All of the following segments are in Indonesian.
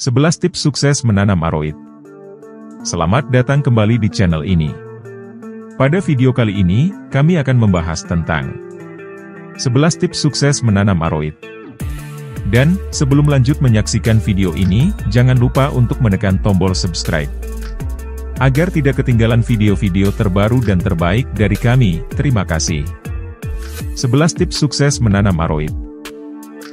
11 tips sukses menanam aroid. Selamat datang kembali di channel ini. Pada video kali ini, kami akan membahas tentang 11 tips sukses menanam aroid. Dan, sebelum lanjut menyaksikan video ini, jangan lupa untuk menekan tombol subscribe. Agar tidak ketinggalan video-video terbaru dan terbaik dari kami, terima kasih. 11 tips sukses menanam aroid.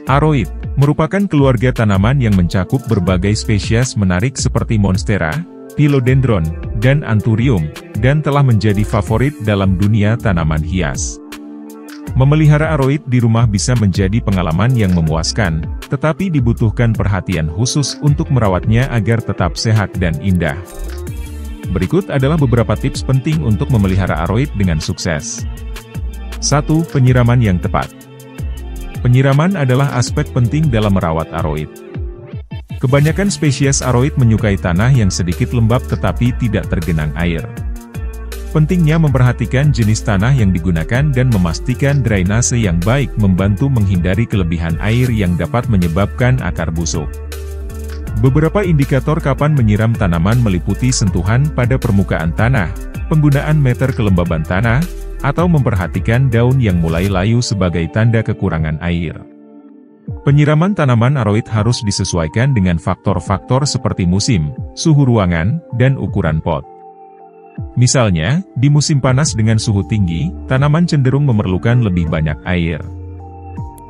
Aroid merupakan keluarga tanaman yang mencakup berbagai spesies menarik seperti monstera, philodendron, dan anthurium, dan telah menjadi favorit dalam dunia tanaman hias. Memelihara aroid di rumah bisa menjadi pengalaman yang memuaskan, tetapi dibutuhkan perhatian khusus untuk merawatnya agar tetap sehat dan indah. Berikut adalah beberapa tips penting untuk memelihara aroid dengan sukses. 1. Penyiraman yang tepat. Penyiraman adalah aspek penting dalam merawat aroid. Kebanyakan spesies aroid menyukai tanah yang sedikit lembab tetapi tidak tergenang air. Pentingnya memperhatikan jenis tanah yang digunakan dan memastikan drainase yang baik membantu menghindari kelebihan air yang dapat menyebabkan akar busuk. Beberapa indikator kapan menyiram tanaman meliputi sentuhan pada permukaan tanah, penggunaan meter kelembaban tanah, atau memperhatikan daun yang mulai layu sebagai tanda kekurangan air. Penyiraman tanaman aroid harus disesuaikan dengan faktor-faktor seperti musim, suhu ruangan, dan ukuran pot. Misalnya, di musim panas dengan suhu tinggi, tanaman cenderung memerlukan lebih banyak air.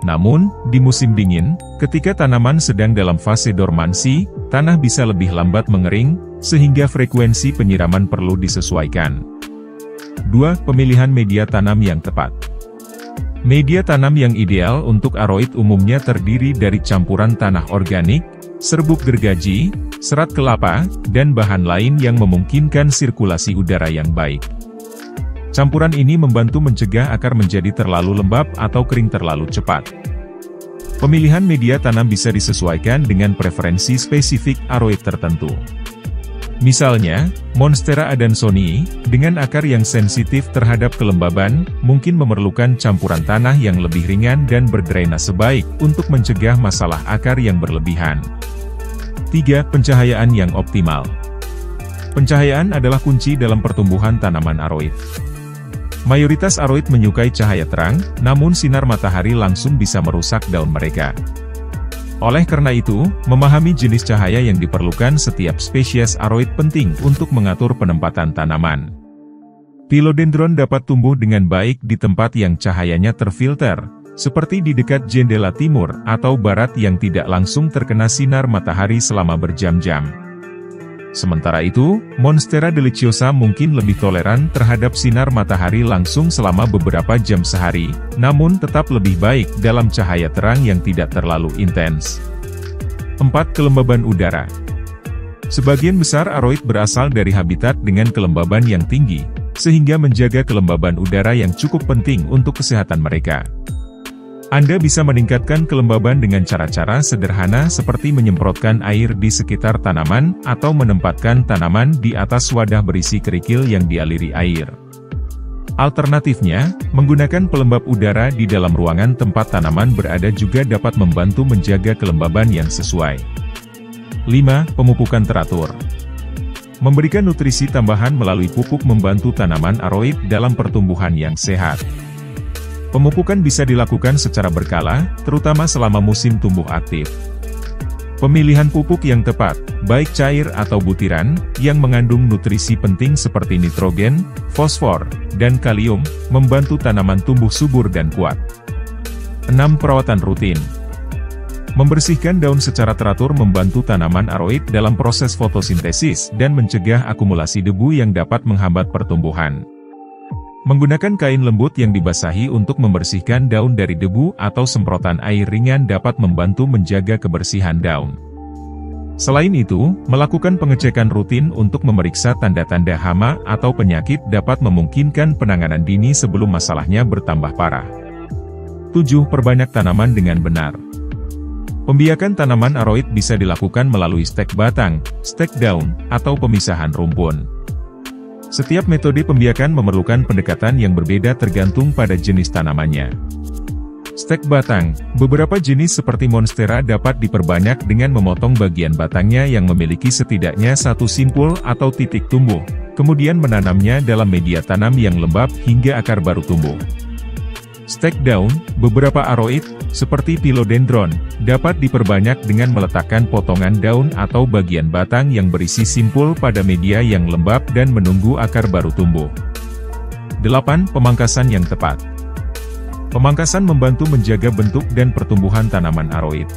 Namun, di musim dingin, ketika tanaman sedang dalam fase dormansi, tanah bisa lebih lambat mengering, sehingga frekuensi penyiraman perlu disesuaikan. 2. Pemilihan media tanam yang tepat. Media tanam yang ideal untuk aroid umumnya terdiri dari campuran tanah organik, serbuk gergaji, serat kelapa, dan bahan lain yang memungkinkan sirkulasi udara yang baik. Campuran ini membantu mencegah akar menjadi terlalu lembab atau kering terlalu cepat. Pemilihan media tanam bisa disesuaikan dengan preferensi spesifik aroid tertentu. Misalnya, Monstera adansonii, dengan akar yang sensitif terhadap kelembaban, mungkin memerlukan campuran tanah yang lebih ringan dan berdrainase baik untuk mencegah masalah akar yang berlebihan. 3. Pencahayaan yang optimal. Pencahayaan adalah kunci dalam pertumbuhan tanaman aroid. Mayoritas aroid menyukai cahaya terang, namun sinar matahari langsung bisa merusak daun mereka. Oleh karena itu, memahami jenis cahaya yang diperlukan setiap spesies aroid penting untuk mengatur penempatan tanaman. Philodendron dapat tumbuh dengan baik di tempat yang cahayanya terfilter, seperti di dekat jendela timur atau barat yang tidak langsung terkena sinar matahari selama berjam-jam. Sementara itu, Monstera deliciosa mungkin lebih toleran terhadap sinar matahari langsung selama beberapa jam sehari, namun tetap lebih baik dalam cahaya terang yang tidak terlalu intens. 4. Kelembaban udara. Sebagian besar aroid berasal dari habitat dengan kelembaban yang tinggi, sehingga menjaga kelembaban udara yang cukup penting untuk kesehatan mereka. Anda bisa meningkatkan kelembaban dengan cara-cara sederhana seperti menyemprotkan air di sekitar tanaman atau menempatkan tanaman di atas wadah berisi kerikil yang dialiri air. Alternatifnya, menggunakan pelembab udara di dalam ruangan tempat tanaman berada juga dapat membantu menjaga kelembaban yang sesuai. 5. Pemupukan teratur. Memberikan nutrisi tambahan melalui pupuk membantu tanaman aroid dalam pertumbuhan yang sehat. Pemupukan bisa dilakukan secara berkala, terutama selama musim tumbuh aktif. Pemilihan pupuk yang tepat, baik cair atau butiran, yang mengandung nutrisi penting seperti nitrogen, fosfor, dan kalium, membantu tanaman tumbuh subur dan kuat. 6. Perawatan rutin. Membersihkan daun secara teratur membantu tanaman aroid dalam proses fotosintesis dan mencegah akumulasi debu yang dapat menghambat pertumbuhan. Menggunakan kain lembut yang dibasahi untuk membersihkan daun dari debu atau semprotan air ringan dapat membantu menjaga kebersihan daun. Selain itu, melakukan pengecekan rutin untuk memeriksa tanda-tanda hama atau penyakit dapat memungkinkan penanganan dini sebelum masalahnya bertambah parah. 7. Perbanyak tanaman dengan benar. Pembiakan tanaman aroid bisa dilakukan melalui stek batang, stek daun, atau pemisahan rumpun. Setiap metode pembiakan memerlukan pendekatan yang berbeda tergantung pada jenis tanamannya. Stek batang. Beberapa jenis seperti monstera dapat diperbanyak dengan memotong bagian batangnya yang memiliki setidaknya satu simpul atau titik tumbuh, kemudian menanamnya dalam media tanam yang lembab hingga akar baru tumbuh. Stek daun. Beberapa aroid, seperti philodendron, dapat diperbanyak dengan meletakkan potongan daun atau bagian batang yang berisi simpul pada media yang lembab dan menunggu akar baru tumbuh. 8. Pemangkasan yang tepat. Pemangkasan membantu menjaga bentuk dan pertumbuhan tanaman aroid.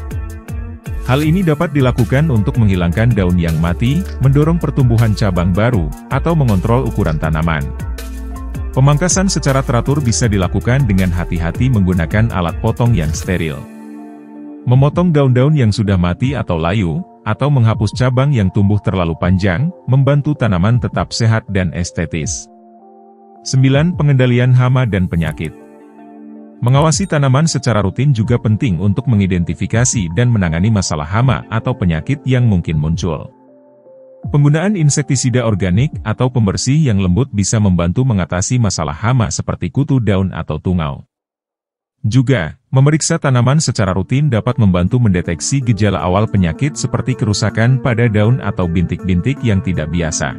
Hal ini dapat dilakukan untuk menghilangkan daun yang mati, mendorong pertumbuhan cabang baru, atau mengontrol ukuran tanaman. Pemangkasan secara teratur bisa dilakukan dengan hati-hati menggunakan alat potong yang steril. Memotong daun-daun yang sudah mati atau layu, atau menghapus cabang yang tumbuh terlalu panjang, membantu tanaman tetap sehat dan estetis. 9. Pengendalian hama dan penyakit. Mengawasi tanaman secara rutin juga penting untuk mengidentifikasi dan menangani masalah hama atau penyakit yang mungkin muncul. Penggunaan insektisida organik atau pembersih yang lembut bisa membantu mengatasi masalah hama seperti kutu daun atau tungau. Juga, memeriksa tanaman secara rutin dapat membantu mendeteksi gejala awal penyakit seperti kerusakan pada daun atau bintik-bintik yang tidak biasa.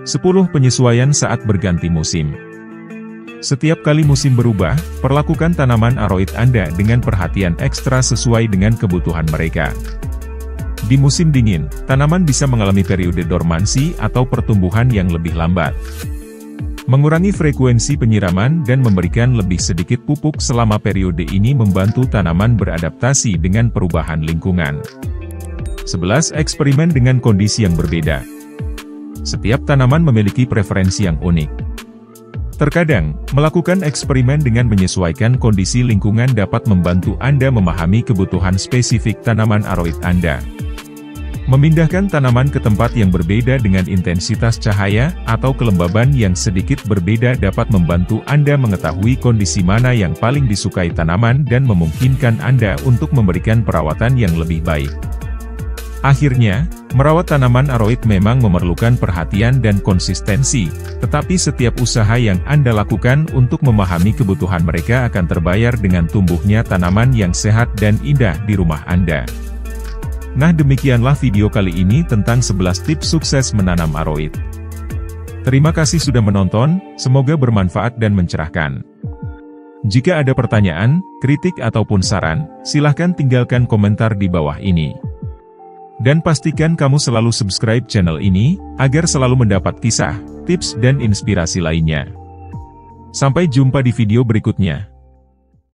10. Penyesuaian saat berganti musim. Setiap kali musim berubah, perlakukan tanaman aroid Anda dengan perhatian ekstra sesuai dengan kebutuhan mereka. Di musim dingin, tanaman bisa mengalami periode dormansi atau pertumbuhan yang lebih lambat. Mengurangi frekuensi penyiraman dan memberikan lebih sedikit pupuk selama periode ini membantu tanaman beradaptasi dengan perubahan lingkungan. 11. Eksperimen dengan kondisi yang berbeda. Setiap tanaman memiliki preferensi yang unik. Terkadang, melakukan eksperimen dengan menyesuaikan kondisi lingkungan dapat membantu Anda memahami kebutuhan spesifik tanaman aroid Anda. Memindahkan tanaman ke tempat yang berbeda dengan intensitas cahaya atau kelembaban yang sedikit berbeda dapat membantu Anda mengetahui kondisi mana yang paling disukai tanaman dan memungkinkan Anda untuk memberikan perawatan yang lebih baik. Akhirnya, merawat tanaman aroid memang memerlukan perhatian dan konsistensi, tetapi setiap usaha yang Anda lakukan untuk memahami kebutuhan mereka akan terbayar dengan tumbuhnya tanaman yang sehat dan indah di rumah Anda. Nah, demikianlah video kali ini tentang 11 tips sukses menanam aroid. Terima kasih sudah menonton, semoga bermanfaat dan mencerahkan. Jika ada pertanyaan, kritik ataupun saran, silahkan tinggalkan komentar di bawah ini. Dan pastikan kamu selalu subscribe channel ini, agar selalu mendapat kisah, tips dan inspirasi lainnya. Sampai jumpa di video berikutnya.